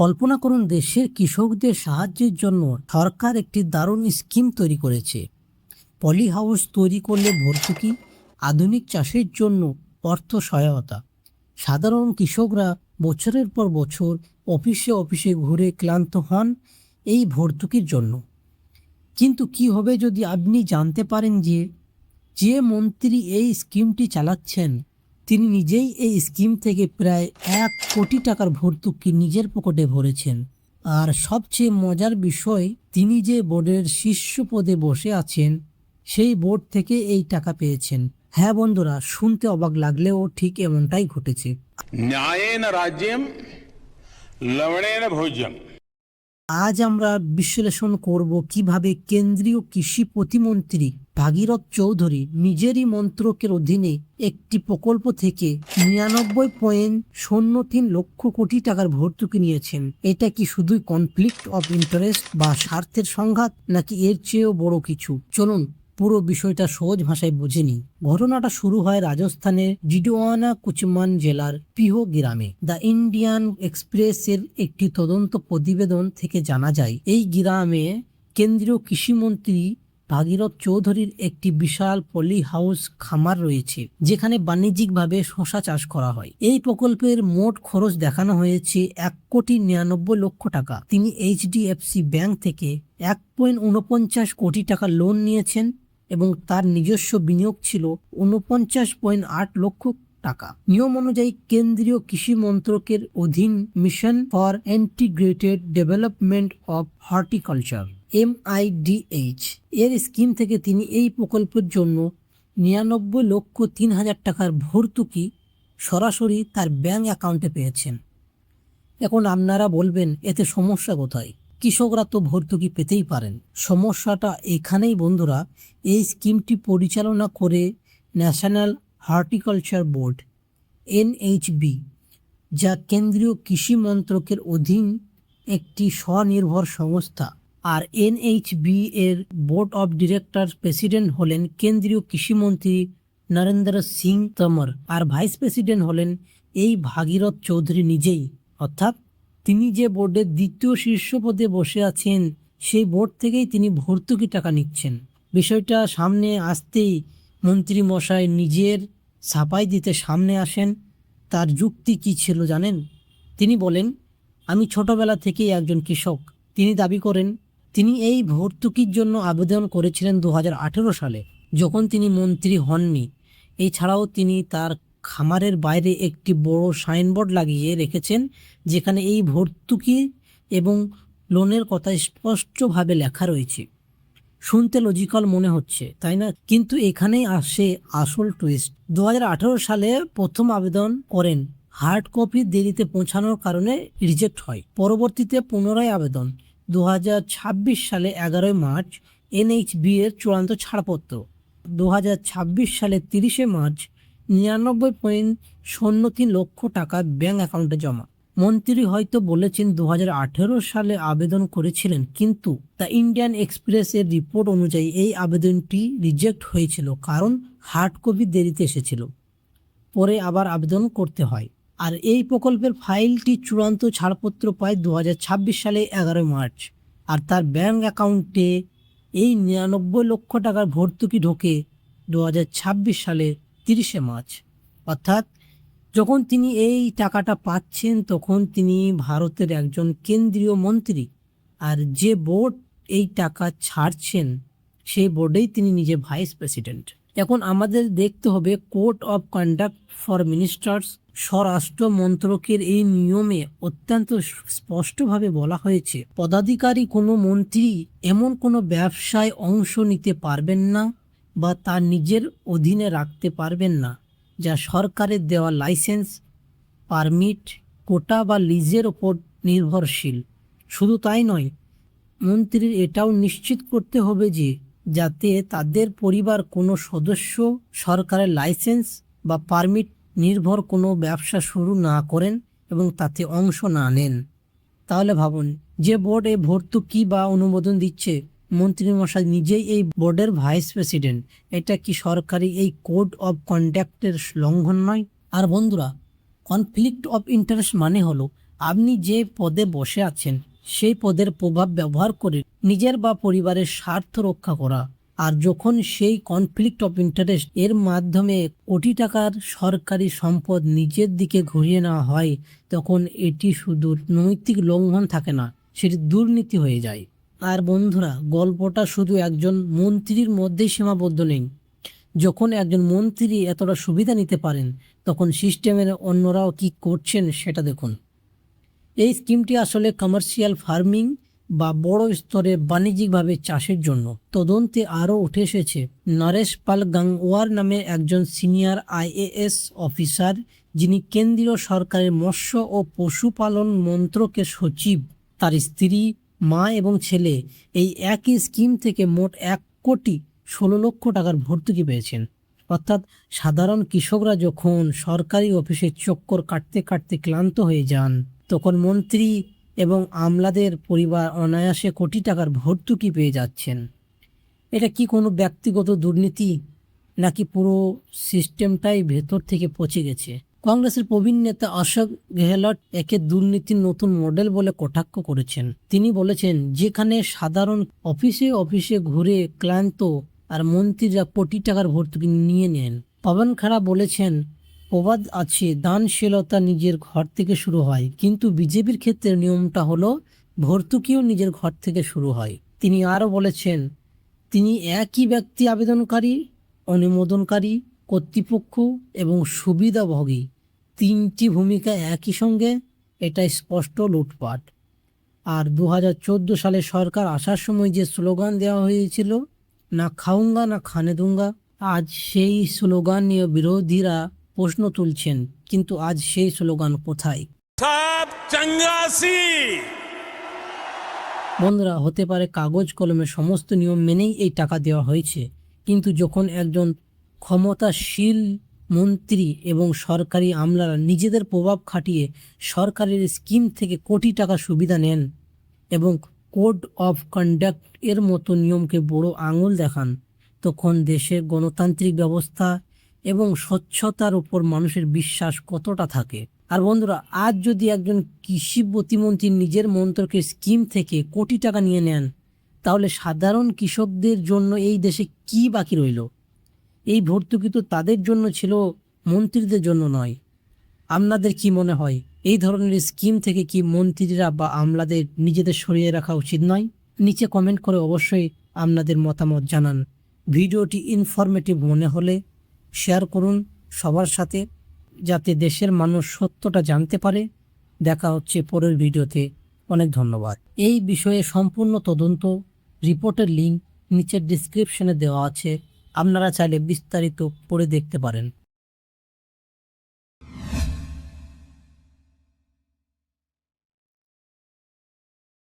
কল্পনা করুন, দেশের কৃষকদের সাহায্যের জন্য সরকার একটি দারুণ স্কিম তৈরি করেছে। পলি হাউস তৈরি করলে ভর্তুকি, আধুনিক চাষের জন্য অর্থ সহায়তা। সাধারণ কৃষকরা বছরের পর বছর অফিসে অফিসে ঘুরে ক্লান্ত হন এই ভর্তুকির জন্য। কিন্তু কি হবে যদি আপনি জানতে পারেন যে যে মন্ত্রী এই স্কিমটি চালাচ্ছেন তিনি নিজেই এই স্কিম থেকে প্রায় 1 কোটি টাকার ভর্তুকি নিজের পকেটে ভরেছেন। আর সবচেয়ে মজার বিষয়, তিনি যে বোর্ডের শীর্ষ পদে বসে আছেন সেই বোর্ড থেকে এই টাকা পেয়েছেন। হ্যাঁ বন্ধুরা, শুনতে অবাক লাগলেও ঠিক এমনটাই ঘটেছে। न्यायेन राज्यम लवणेन भोज्यम। আজ আমরা বিশ্লেষণ করব কিভাবে কেন্দ্রীয় কৃষি প্রতিমন্ত্রী ভাগীরথ চৌধুরী নিজেরই মন্ত্রকের অধীনে একটি প্রকল্প থেকে 99.03 লক্ষ কোটি টাকার ভর্তুকি নিয়েছেন। এটা কি শুধুই কনফ্লিক্ট অফ ইন্টারেস্ট বা স্বার্থের সংঘাত, নাকি এর চেয়েও বড় কিছু? চলুন পুরো বিষয়টা সহজ ভাষায় বুঝে নিই। ঘটনাটা শুরু হয় রাজস্থানের জিডওয়ানা কুচমান জেলার পিহো গ্রামে। দ্য ইন্ডিয়ান এক্সপ্রেস এর একটি তদন্ত প্রতিবেদন থেকে জানা যায় এই গ্রামে কেন্দ্রীয় কৃষিমন্ত্রী ভাগীরথ চৌধুরীর একটি বিশাল পলি হাউস খামার রয়েছে, যেখানে বাণিজ্যিকভাবে শসা চাষ করা হয়। এই প্রকল্পের মোট খরচ দেখানো হয়েছে 1,99,00,000 টাকা। তিনি এইচডিএফসি ব্যাংক থেকে 1.49 কোটি টাকা লোন নিয়েছেন এবং তার নিজস্ব বিনিয়োগ ছিল 49.8 লক্ষ টাকা। নিয়ম অনুযায়ী কেন্দ্রীয় কৃষি মন্ত্রকের অধীন mission for integrated development of horticulture MIDH এর স্কিম থেকে তিনি এই প্রকল্পের জন্য 99,03,000 টাকার ভর্তুকি সরাসরি তার ব্যাংক অ্যাকাউন্টে পেয়েছেন। এখন আপনারা বলবেন, এতে সমস্যা কোথায়? কৃষকরা তো ভর্তুকি পেতেই পারেন। সমস্যাটা এখানেই বন্ধুরা, এই স্কিমটি পরিচালনা করে ন্যাশনাল হর্টিকালচার বোর্ড NHB, যা কেন্দ্রীয় কৃষি মন্ত্রকের অধীন একটি স্বনির্ভর সংস্থা। আর NHB এর বোর্ড অফ ডিরেক্টর প্রেসিডেন্ট হলেন কেন্দ্রীয় কৃষিমন্ত্রী নরেন্দ্র সিং তোমর, আর ভাইস প্রেসিডেন্ট হলেন এই ভাগীরথ চৌধুরী নিজেই। অর্থাৎ তিনি যে বোর্ডের দ্বিতীয় শীর্ষ পদে বসে আছেন সেই বোর্ড থেকেই তিনি ভর্তুকি টাকা নিচ্ছেন। বিষয়টা সামনে আসতেই মন্ত্রী মশাই নিজের সাফাই দিতে সামনে আসেন। তার যুক্তি কি ছিল জানেন? তিনি বলেন, আমি ছোটবেলা থেকেই একজন কৃষক। তিনি দাবি করেন তিনি এই ভর্তুকির জন্য আবেদন করেছিলেন 2018 সালে, যখন তিনি মন্ত্রী হননি। এছাড়াও তিনি তার খামারের বাইরে একটি বড় সাইনবোর্ড লাগিয়ে রেখেছেন, যেখানে এই ভর্তুকি এবং লোনের কথা স্পষ্টভাবে লেখা রয়েছে। শুনতে লজিক্যাল মনে হচ্ছে, তাই না? কিন্তু এখানেই আসে আসল টুইস্ট। 2018 সালে প্রথম আবেদন করেন, হার্ড কপি দেরিতে পৌঁছানোর কারণে রিজেক্ট হয়। পরবর্তীতে পুনরায় আবেদন 2026 সালে 11 মার্চ NHB এর চূড়ান্ত ছাড়পত্র। 2026 সালে 30 মার্চ 99.03 লক্ষ টাকা ব্যাংক অ্যাকাউন্টে জমা। মন্ত্রী হয়তো বলেছেন 2018 সালে আবেদন করেছিলেন, কিন্তু দ্য ইন্ডিয়ান এক্সপ্রেস এর রিপোর্ট অনুযায়ী এই আবেদনটি রিজেক্ট হয়েছিল কারণ হার্ড কপি দেরিতে এসেছিল। পরে আবার আবেদন করতে হয়। আর এই প্রকল্পের ফাইলটি চূড়ান্ত ছাড়পত্র পায় 2026 সালে 11 মার্চ, আর তার ব্যাংক অ্যাকাউন্টে এই 99 লক্ষ টাকার ভর্তুকি ঢোকে 2026 সালে 30 মার্চ। অর্থাৎ যখন তিনি এই টাকাটা পাচ্ছেন তখন তিনি ভারতের একজন কেন্দ্রীয় মন্ত্রী, আর যে বোর্ড এই টাকা ছাড়ছেন সেই বোর্ডেই তিনি নিজে ভাইস প্রেসিডেন্ট। এখন আমাদের দেখতে হবে code of conduct for ministers. স্বরাষ্ট্র মন্ত্রকের এই নিয়মে অত্যন্ত স্পষ্টভাবে বলা হয়েছে, পদাধিকারী কোনো মন্ত্রী এমন কোনো ব্যবসায় অংশ নিতে পারবেন না বা তার নিজের অধীনে রাখতে পারবেন না যা সরকারের দেওয়া লাইসেন্স, পারমিট, কোটা বা লিজের ওপর নির্ভরশীল। শুধু তাই নয়, মন্ত্রীর এটাও নিশ্চিত করতে হবে যে যাতে তাদের পরিবার কোনো সদস্য সরকারের লাইসেন্স বা পারমিট নির্ভর কোনো ব্যবসা শুরু না করেন এবং তাতে অংশ না নেন। তাহলে ভাবুন, যে বোর্ড এই ভর্তুকি বা অনুমোদন দিচ্ছে, মন্ত্রী মশাই নিজেই এই বোর্ডের ভাইস প্রেসিডেন্ট। এটা কি সরকারি এই কোড অফ কন্ডাক্টের লঙ্ঘন নয়? আর বন্ধুরা, কনফ্লিক্ট অফ ইন্টারেস্ট মানে হলো আপনি যে পদে বসে আছেন সেই পদের প্রভাব ব্যবহার করে নিজের বা পরিবারের স্বার্থ রক্ষা করা, আর যখন সেই কনফ্লিক্ট অফ ইন্টারেস্ট এর মাধ্যমে কোটি টাকার সরকারি সম্পদ নিজের দিকে ঘুরিয়ে নেওয়া হয়, তখন এটি শুধু নৈতিক লঙ্ঘন থাকে না, সেটি দুর্নীতি হয়ে যায়। আর বন্ধুরা, গল্পটা শুধু একজন মন্ত্রীর মধ্যেই সীমাবদ্ধ নেই। যখন একজন মন্ত্রী এতটা সুবিধা নিতে পারেন, তখন সিস্টেমের অন্যরাও কি করছেন সেটা দেখুন। এই স্কিমটি আসলে কমার্শিয়াল ফার্মিং বা বড় স্তরে বাণিজ্যিকভাবে চাষের জন্য। তদন্তে আরও উঠে এসেছে নরেশ পাল গাংওয়ার নামে একজন সিনিয়র আইএএস অফিসার, যিনি কেন্দ্রীয় সরকারের মৎস্য ও পশুপালন মন্ত্রকের সচিব, তার স্ত্রী, মা এবং ছেলে এই একই স্কিম থেকে মোট 1,16,00,000 টাকার ভর্তুকি পেয়েছেন। অর্থাৎ সাধারণ কৃষকরা যখন সরকারি অফিসের চক্কর কাটতে কাটতে ক্লান্ত হয়ে যান, তখন মন্ত্রী এবং আমলাদের পরিবার অনায়াসে কোটি টাকার ভর্তুকি পেয়ে যাচ্ছেন। এটা কি কোনো ব্যক্তিগত দুর্নীতি, নাকি পুরো সিস্টেমটাই ভেতর থেকে পচে গেছে? কংগ্রেসের প্রবীণ নেতা অশোক গেহলট একে দুর্নীতির নতুন মডেল বলে কটাক্ষ করেছেন। তিনি বলেছেন, যেখানে সাধারণ অফিসে অফিসে ঘুরে ক্লান্ত আর মন্ত্রীরা কোটি টাকার ভর্তুকি নিয়ে নেন। পবন খেরা বলেছেন, প্রবাদ আছে, দানশীলতা নিজের ঘর থেকে শুরু হয়, কিন্তু বিজেপির ক্ষেত্রে নিয়মটা হলো ভর্তুকিও নিজের ঘর থেকে শুরু হয়। তিনি আরও বলেছেন, তিনি একই ব্যক্তি আবেদনকারী, অনুমোদনকারী, কর্তৃপক্ষ এবং সুবিধাভোগী, তিনটি ভূমিকা একই সঙ্গে। এটা স্পষ্ট লুটপাট। আর 2014 সালে সরকার আসার সময় যে স্লোগান দেওয়া হয়েছিল, না খাউঙ্গা না খানে দুঙ্গা, আজ সেই স্লোগান নিয়ে বিরোধীরা প্রশ্ন তুলছেন, কিন্তু আজ সেই স্লোগান কোথায়? सब चंगासी। বন্ধুরা, হতে পারে কাগজ কলমে সমস্ত নিয়ম মেনেই এই টাকা দেওয়া হয়েছে, কিন্তু যখন একজন ক্ষমতাশীল মন্ত্রী এবং সরকারি আমলারা নিজেদের প্রভাব খাটিয়ে সরকারের স্কিম থেকে কোটি টাকা সুবিধা নেন এবং কোড অফ কন্ডাক্ট এর মতো নিয়মকে বড় আঙুল দেখান, তখন দেশের গণতান্ত্রিক ব্যবস্থা এবং স্বচ্ছতার উপর মানুষের বিশ্বাস কতটা থাকে? আর বন্ধুরা, আজ যদি একজন কৃষি প্রতিমন্ত্রী নিজের মন্ত্রকের স্কিম থেকে কোটি টাকা নিয়ে নেন, তাহলে সাধারণ কৃষকদের জন্য এই দেশে কি বাকি রইল? এই ভর্তুকি তো তাদের জন্য ছিল, মন্ত্রীদের জন্য নয়। আপনাদের কি মনে হয়, এই ধরনের স্কিম থেকে কি মন্ত্রীরা বা আমলাদের নিজেদের সরিয়ে রাখা উচিত নয়? নিচে কমেন্ট করে অবশ্যই আপনাদের মতামত জানান। ভিডিওটি ইনফরমেটিভ মনে হলে শেয়ার করুন সবার সাথে, যাতে দেশের মানুষ সত্যটা জানতে পারে। দেখা হচ্ছে পরের ভিডিওতে। অনেক ধন্যবাদ। এই বিষয়ে সম্পূর্ণ তদন্ত রিপোর্টের লিঙ্ক নিচের ডিসক্রিপশনে দেওয়া আছে, আপনারা চাইলে বিস্তারিত পড়ে দেখতে পারেন।